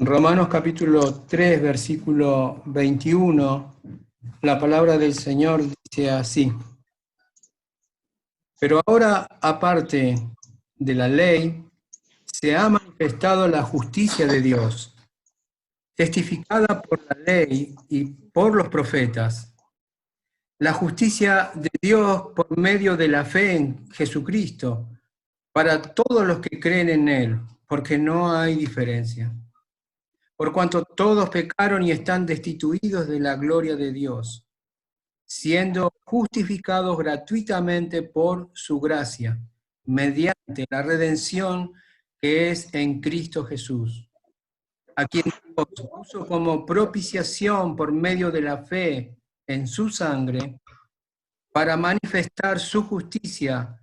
Romanos capítulo 3, versículo 21, la palabra del Señor dice así: pero ahora, aparte de la ley, se ha manifestado la justicia de Dios, testificada por la ley y por los profetas, la justicia de Dios por medio de la fe en Jesucristo, para todos los que creen en Él, porque no hay diferencia. Por cuanto todos pecaron y están destituidos de la gloria de Dios, siendo justificados gratuitamente por su gracia, mediante la redención que es en Cristo Jesús, a quien Dios puso como propiciación por medio de la fe en su sangre, para manifestar su justicia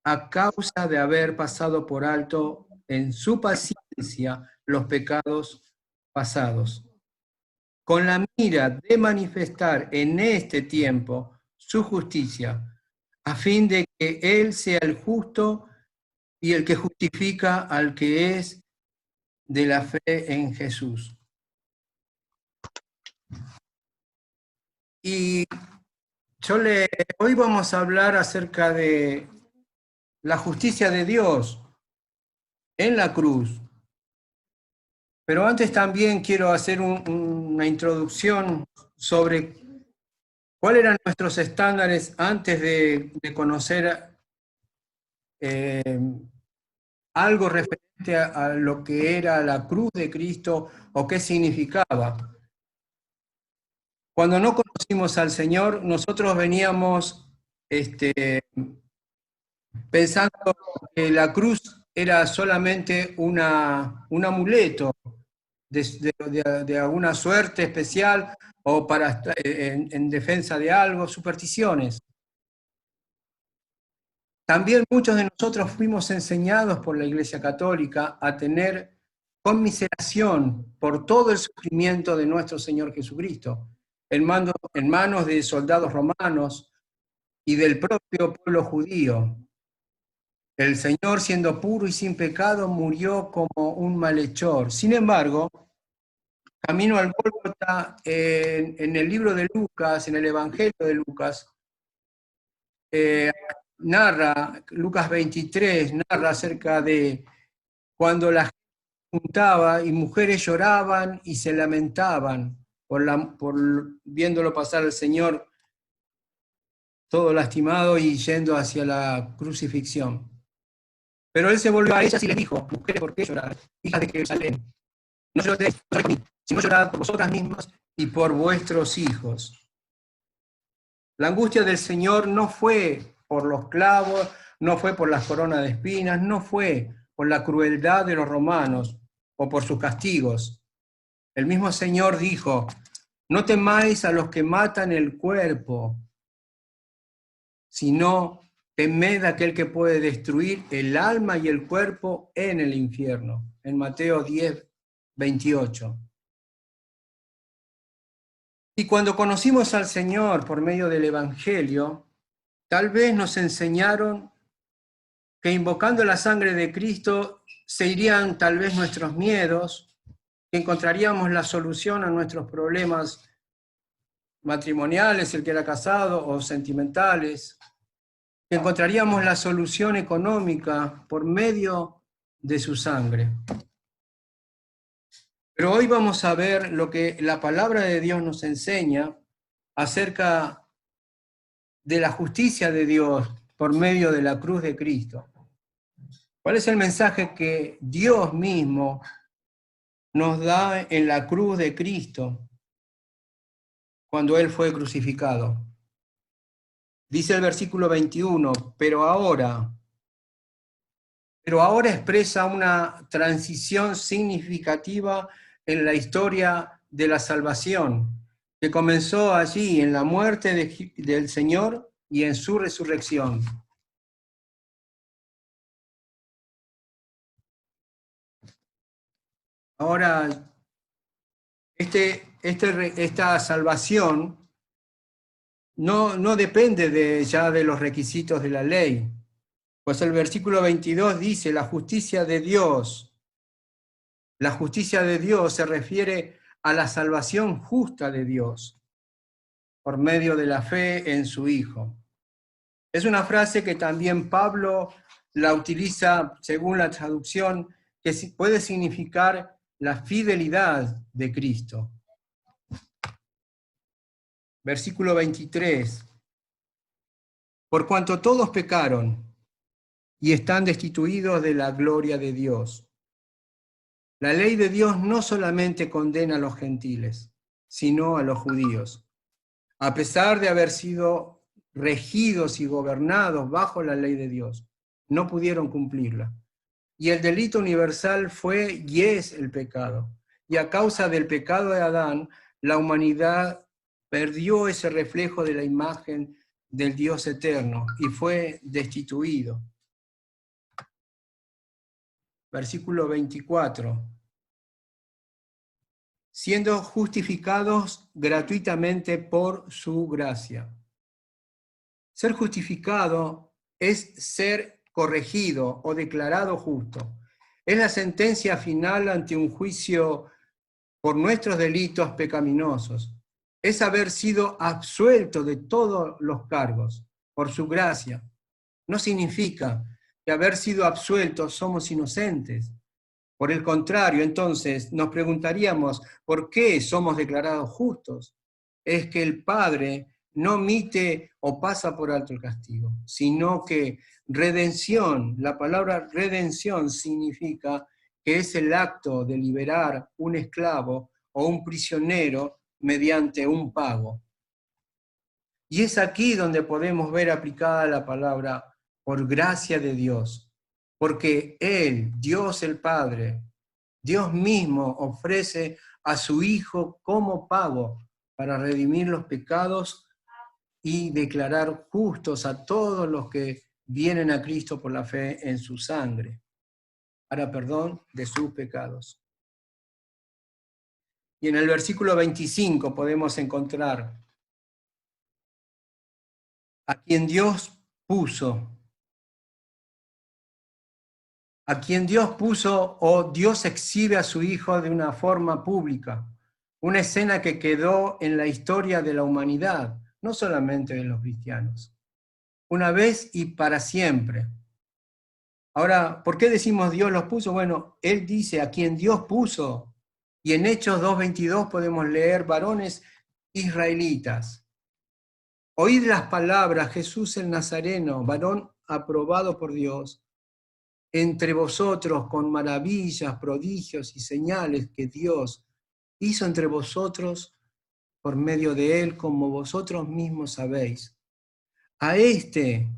a causa de haber pasado por alto en su paciencia los pecados pasados, con la mira de manifestar en este tiempo su justicia, a fin de que Él sea el justo y el que justifica al que es de la fe en Jesús. Y hoy vamos a hablar acerca de la justicia de Dios en la cruz. Pero antes también quiero hacer una introducción sobre cuáles eran nuestros estándares antes de conocer algo referente a lo que era la cruz de Cristo o qué significaba. Cuando no conocimos al Señor, nosotros veníamos pensando que la cruz era solamente un amuleto de alguna suerte especial o para en defensa de algo, supersticiones. También muchos de nosotros fuimos enseñados por la Iglesia Católica a tener conmiseración por todo el sufrimiento de nuestro Señor Jesucristo, en manos de soldados romanos y del propio pueblo judío. El Señor, siendo puro y sin pecado, murió como un malhechor. Sin embargo, camino al Gólgota, en el libro de Lucas, en el Evangelio de Lucas, narra, Lucas 23, narra acerca de cuando la gente se juntaba y mujeres lloraban y se lamentaban por viéndolo pasar al Señor todo lastimado y yendo hacia la crucifixión. Pero él se volvió a ellas y les dijo: mujeres, ¿por qué llorar? Hijas de Jerusalén, no lloréis por mí, sino llorad por vosotras mismas y por vuestros hijos. La angustia del Señor no fue por los clavos, no fue por las coronas de espinas, no fue por la crueldad de los romanos o por sus castigos. El mismo Señor dijo: no temáis a los que matan el cuerpo, sino temed a aquel que puede destruir el alma y el cuerpo en el infierno. En Mateo 10, 28. Y cuando conocimos al Señor por medio del Evangelio, tal vez nos enseñaron que invocando la sangre de Cristo se irían tal vez nuestros miedos, que encontraríamos la solución a nuestros problemas matrimoniales, el que era casado, o sentimentales, que encontraríamos la solución económica por medio de su sangre. Pero hoy vamos a ver lo que la palabra de Dios nos enseña acerca de la justicia de Dios por medio de la cruz de Cristo. ¿Cuál es el mensaje que Dios mismo nos da en la cruz de Cristo cuando Él fue crucificado? Dice el versículo 21, pero ahora expresa una transición significativa en la historia de la salvación, que comenzó allí en la muerte del Señor y en su resurrección. Ahora, esta salvación no depende ya de los requisitos de la ley, pues el versículo 22 dice: la justicia de Dios, La justicia de Dios se refiere a la salvación justa de Dios por medio de la fe en su Hijo. Es una frase que también Pablo la utiliza según la traducción, que puede significar la fidelidad de Cristo. Versículo 23. Por cuanto todos pecaron y están destituidos de la gloria de Dios. La ley de Dios no solamente condena a los gentiles, sino a los judíos. A pesar de haber sido regidos y gobernados bajo la ley de Dios, no pudieron cumplirla. Y el delito universal fue y es el pecado. Y a causa del pecado de Adán, la humanidad perdió ese reflejo de la imagen del Dios eterno y fue destituido. Versículo 24. Siendo justificados gratuitamente por su gracia. Ser justificado es ser corregido o declarado justo. Es la sentencia final ante un juicio por nuestros delitos pecaminosos. Es haber sido absuelto de todos los cargos por su gracia. No significa que haber sido absueltos somos inocentes. Por el contrario, entonces, nos preguntaríamos, ¿por qué somos declarados justos? Es que el Padre no omite o pasa por alto el castigo, sino que redención, la palabra redención significa que es el acto de liberar un esclavo o un prisionero mediante un pago. Y es aquí donde podemos ver aplicada la palabra por gracia de Dios, porque Él, Dios el Padre, Dios mismo ofrece a su Hijo como pago para redimir los pecados y declarar justos a todos los que vienen a Cristo por la fe en su sangre, para perdón de sus pecados. Y en el versículo 25 podemos encontrar a quien Dios puso o Dios exhibe a su Hijo de una forma pública, una escena que quedó en la historia de la humanidad, no solamente de los cristianos, una vez y para siempre. Ahora, ¿por qué decimos Dios los puso? Bueno, Él dice a quien Dios puso, y en Hechos 2:22 podemos leer varones israelitas. Oíd las palabras, Jesús el Nazareno, varón aprobado por Dios, entre vosotros con maravillas, prodigios y señales que Dios hizo entre vosotros por medio de él, como vosotros mismos sabéis. A este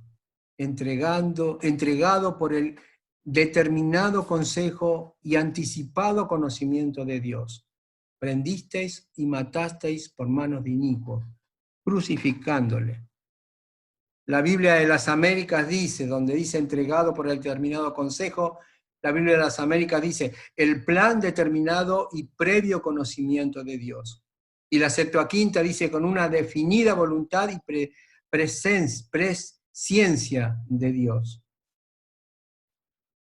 entregado por el determinado consejo y anticipado conocimiento de Dios, prendisteis y matasteis por manos de inicuos, crucificándole. La Biblia de las Américas dice, donde dice entregado por el determinado consejo, la Biblia de las Américas dice el plan determinado y previo conocimiento de Dios. Y la Septuaginta dice con una definida voluntad y presciencia de Dios.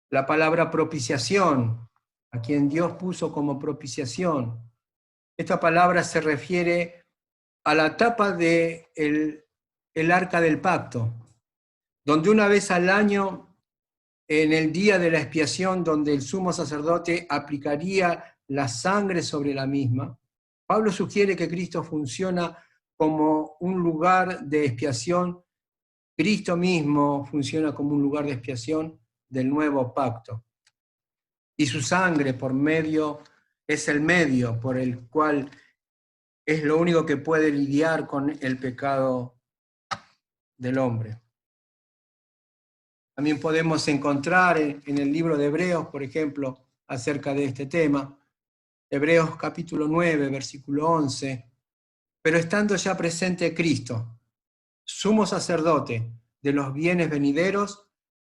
La palabra propiciación, a quien Dios puso como propiciación. Esta palabra se refiere a la tapa del arca del pacto, donde una vez al año, en el día de la expiación, donde el sumo sacerdote aplicaría la sangre sobre la misma, Pablo sugiere que Cristo funciona como un lugar de expiación. Cristo mismo funciona como un lugar de expiación del nuevo pacto. Y su sangre es el medio por el cual es lo único que puede lidiar con el pecado del hombre. También podemos encontrar en el libro de Hebreos, por ejemplo, acerca de este tema, Hebreos capítulo 9, versículo 11, pero estando ya presente Cristo, sumo sacerdote de los bienes venideros,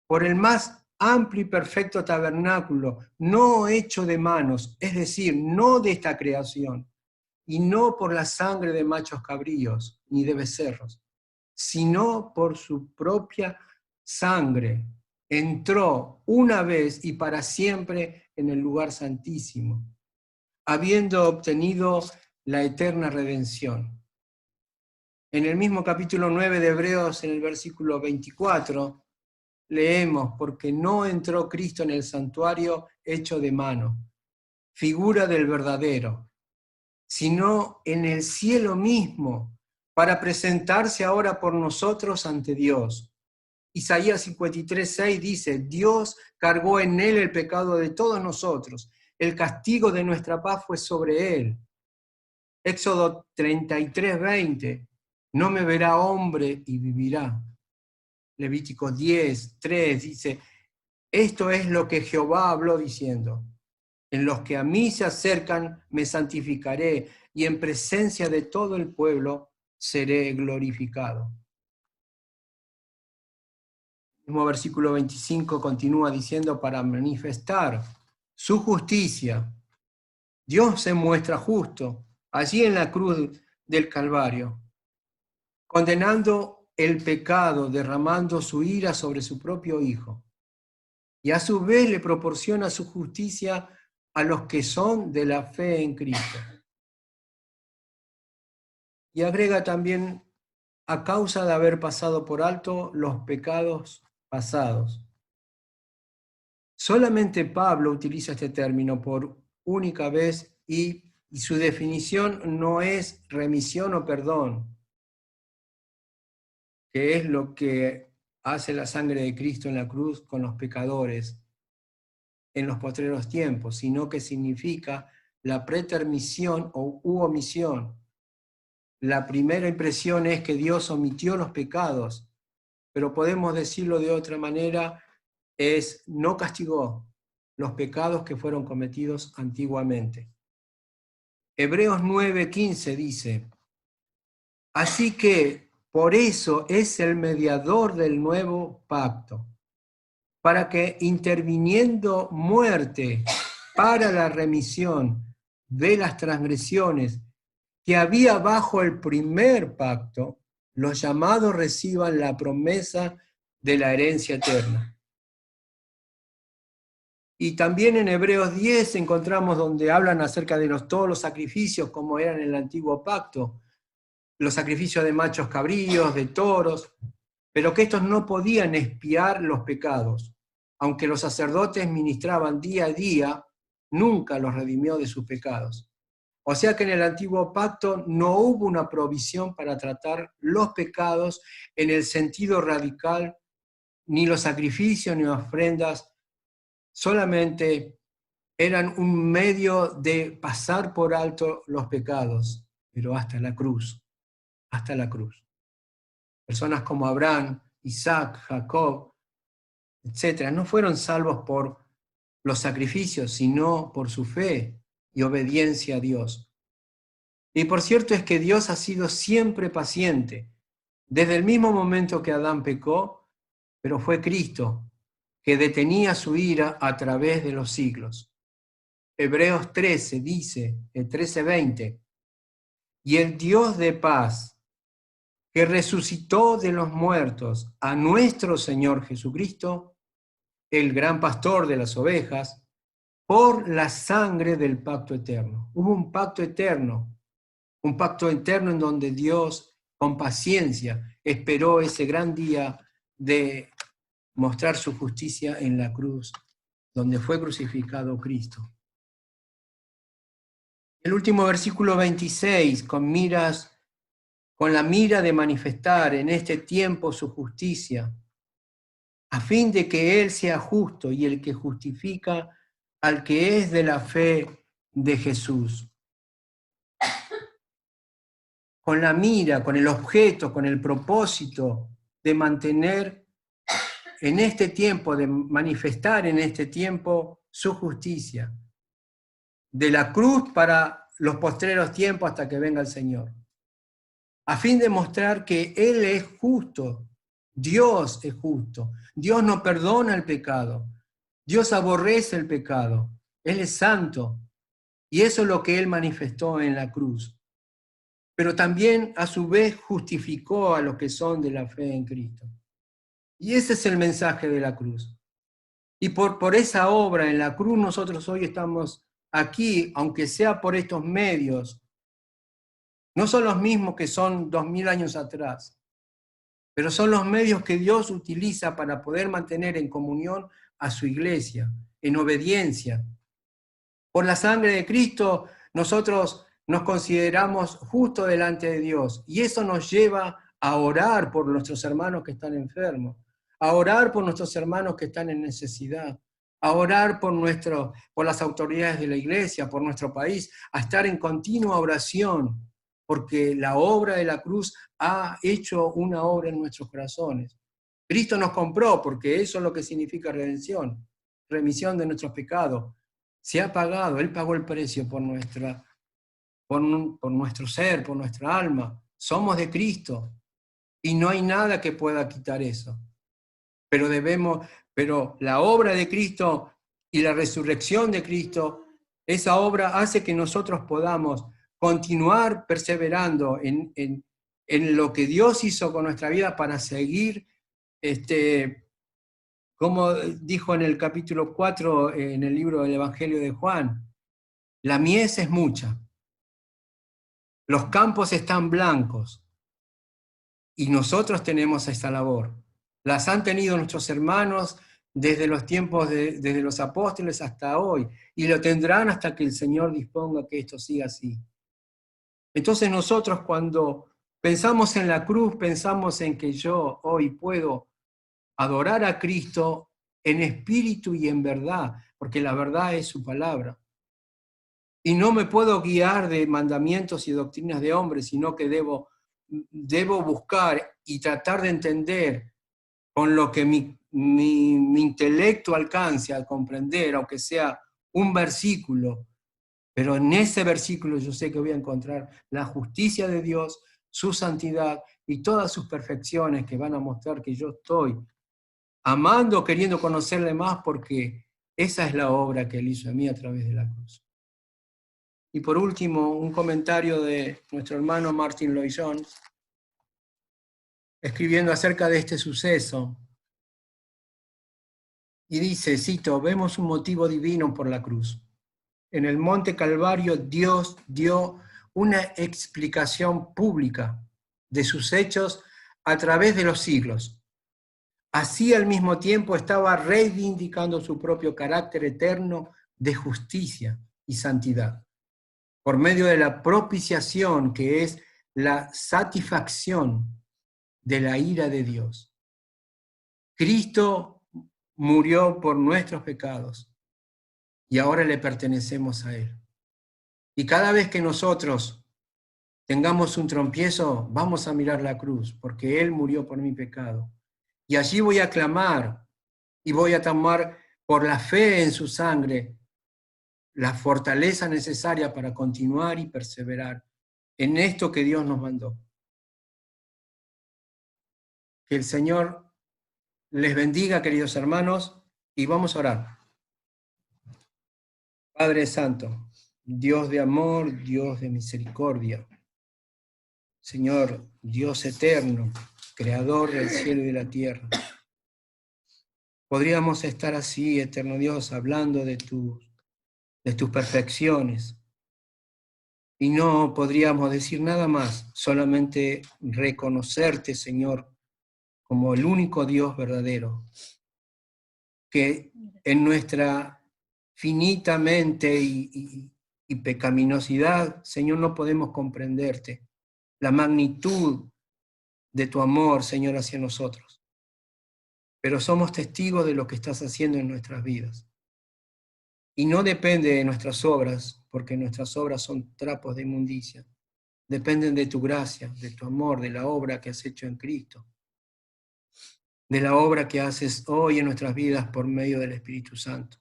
por el más amplio y perfecto tabernáculo, no hecho de manos, es decir, no de esta creación, y no por la sangre de machos cabríos ni de becerros, sino por su propia sangre, entró una vez y para siempre en el lugar santísimo, habiendo obtenido la eterna redención. En el mismo capítulo 9 de Hebreos, en el versículo 24, leemos, porque no entró Cristo en el santuario hecho de mano, figura del verdadero, sino en el cielo mismo, para presentarse ahora por nosotros ante Dios. Isaías 53:6 dice, Dios cargó en él el pecado de todos nosotros, el castigo de nuestra paz fue sobre él. Éxodo 33:20, no me verá hombre y vivirá. Levítico 10:3 dice, esto es lo que Jehová habló diciendo, en los que a mí se acercan me santificaré y en presencia de todo el pueblo seré glorificado. El mismo versículo 25 continúa diciendo, para manifestar su justicia, Dios se muestra justo allí en la cruz del Calvario, condenando el pecado, derramando su ira sobre su propio Hijo. Y a su vez le proporciona su justicia a los que son de la fe en Cristo. Y agrega también, a causa de haber pasado por alto los pecados pasados. Solamente Pablo utiliza este término por única vez y su definición no es remisión o perdón, que es lo que hace la sangre de Cristo en la cruz con los pecadores en los postreros tiempos, sino que significa la pretermisión u omisión. La primera impresión es que Dios omitió los pecados, pero podemos decirlo de otra manera, es no castigó los pecados que fueron cometidos antiguamente. Hebreos 9:15 dice, así que por eso es el mediador del nuevo pacto, para que interviniendo muerte para la remisión de las transgresiones que había bajo el primer pacto, los llamados reciban la promesa de la herencia eterna. Y también en Hebreos 10 encontramos donde hablan acerca de todos los sacrificios como eran en el antiguo pacto, los sacrificios de machos cabríos, de toros, pero que estos no podían expiar los pecados. Aunque los sacerdotes ministraban día a día, nunca los redimió de sus pecados. O sea que en el antiguo pacto no hubo una provisión para tratar los pecados en el sentido radical, ni los sacrificios ni ofrendas, solamente eran un medio de pasar por alto los pecados, pero hasta la cruz, hasta la cruz. Personas como Abraham, Isaac, Jacob, etcétera, no fueron salvos por los sacrificios, sino por su fe y obediencia a Dios. Y por cierto es que Dios ha sido siempre paciente, desde el mismo momento que Adán pecó, pero fue Cristo que detenía su ira a través de los siglos. Hebreos 13 dice, el 13:20, y el Dios de paz, que resucitó de los muertos a nuestro Señor Jesucristo, el gran pastor de las ovejas, por la sangre del pacto eterno. Hubo un pacto eterno en donde Dios, con paciencia, esperó ese gran día de mostrar su justicia en la cruz, donde fue crucificado Cristo. El último versículo 26, con la mira de manifestar en este tiempo su justicia, a fin de que Él sea justo y el que justifica al que es de la fe de Jesús. Con la mira, con el objeto, con el propósito de mantener en este tiempo, de manifestar en este tiempo su justicia, de la cruz para los postreros tiempos hasta que venga el Señor, a fin de mostrar que Él es justo, Dios es justo, Dios no perdona el pecado, Dios aborrece el pecado, Él es santo, y eso es lo que Él manifestó en la cruz. Pero también a su vez justificó a los que son de la fe en Cristo. Y ese es el mensaje de la cruz. Y por esa obra en la cruz nosotros hoy estamos aquí, aunque sea por estos medios. No son los mismos que son 2000 años atrás, pero son los medios que Dios utiliza para poder mantener en comunión a su iglesia, en obediencia. Por la sangre de Cristo nosotros nos consideramos justos delante de Dios, y eso nos lleva a orar por nuestros hermanos que están enfermos, a orar por nuestros hermanos que están en necesidad, a orar por las autoridades de la iglesia, por nuestro país, a estar en continua oración, porque la obra de la cruz ha hecho una obra en nuestros corazones. Cristo nos compró, porque eso es lo que significa redención, remisión de nuestros pecados. Se ha pagado, Él pagó el precio por nuestro ser, por nuestra alma. Somos de Cristo y no hay nada que pueda quitar eso. Pero la obra de Cristo y la resurrección de Cristo, esa obra hace que nosotros podamos continuar perseverando en lo que Dios hizo con nuestra vida para seguir, como dijo en el capítulo 4, en el libro del Evangelio de Juan, la mies es mucha, los campos están blancos y nosotros tenemos esta labor. Las han tenido nuestros hermanos desde los tiempos desde los apóstoles hasta hoy, y lo tendrán hasta que el Señor disponga que esto siga así. Entonces nosotros, cuando pensamos en la cruz, pensamos en que yo hoy puedo adorar a Cristo en espíritu y en verdad, porque la verdad es su palabra. Y no me puedo guiar de mandamientos y doctrinas de hombres, sino que debo buscar y tratar de entender con lo que mi intelecto alcance a comprender, aunque sea un versículo, pero en ese versículo yo sé que voy a encontrar la justicia de Dios, su santidad y todas sus perfecciones que van a mostrar que yo estoy amando, queriendo conocerle más, porque esa es la obra que Él hizo en mí a través de la cruz. Y por último, un comentario de nuestro hermano Martin Lloyd-Jones, escribiendo acerca de este suceso. Y dice, cito, vemos un motivo divino por la cruz. En el Monte Calvario Dios dio una explicación pública de sus hechos a través de los siglos. Así al mismo tiempo estaba reivindicando su propio carácter eterno de justicia y santidad, por medio de la propiciación, que es la satisfacción de la ira de Dios. Cristo murió por nuestros pecados y ahora le pertenecemos a Él. Y cada vez que nosotros tengamos un tropiezo, vamos a mirar la cruz, porque Él murió por mi pecado. Y allí voy a clamar y voy a tomar por la fe en su sangre la fortaleza necesaria para continuar y perseverar en esto que Dios nos mandó. Que el Señor les bendiga, queridos hermanos, y vamos a orar. Padre Santo, Dios de amor, Dios de misericordia, Señor, Dios eterno, Creador del cielo y de la tierra. Podríamos estar así, eterno Dios, hablando de tus perfecciones, y no podríamos decir nada más, solamente reconocerte, Señor, como el único Dios verdadero, que en nuestra finita mente y pecaminosidad, Señor, no podemos comprenderte, la magnitud de tu amor, Señor, hacia nosotros. Pero somos testigos de lo que estás haciendo en nuestras vidas. Y no depende de nuestras obras, porque nuestras obras son trapos de inmundicia. Dependen de tu gracia, de tu amor, de la obra que has hecho en Cristo, de la obra que haces hoy en nuestras vidas por medio del Espíritu Santo.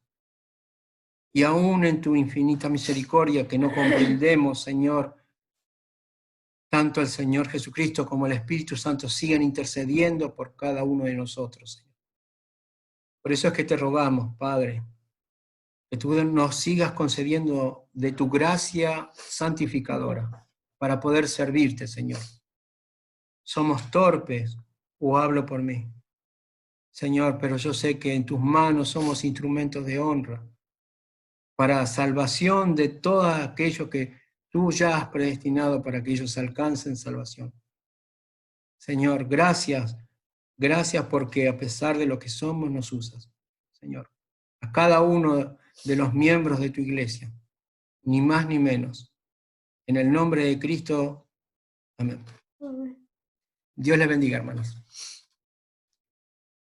Y aún en tu infinita misericordia que no comprendemos, Señor, tanto el Señor Jesucristo como el Espíritu Santo sigan intercediendo por cada uno de nosotros, Señor. Por eso es que te rogamos, Padre, que tú nos sigas concediendo de tu gracia santificadora para poder servirte, Señor. Somos torpes, o hablo por mí, Señor, pero yo sé que en tus manos somos instrumentos de honra para salvación de todo aquello que tú ya has predestinado para que ellos alcancen salvación. Señor, gracias, gracias porque a pesar de lo que somos nos usas, Señor. A cada uno de los miembros de tu iglesia, ni más ni menos. En el nombre de Cristo, amén. Dios les bendiga, hermanos.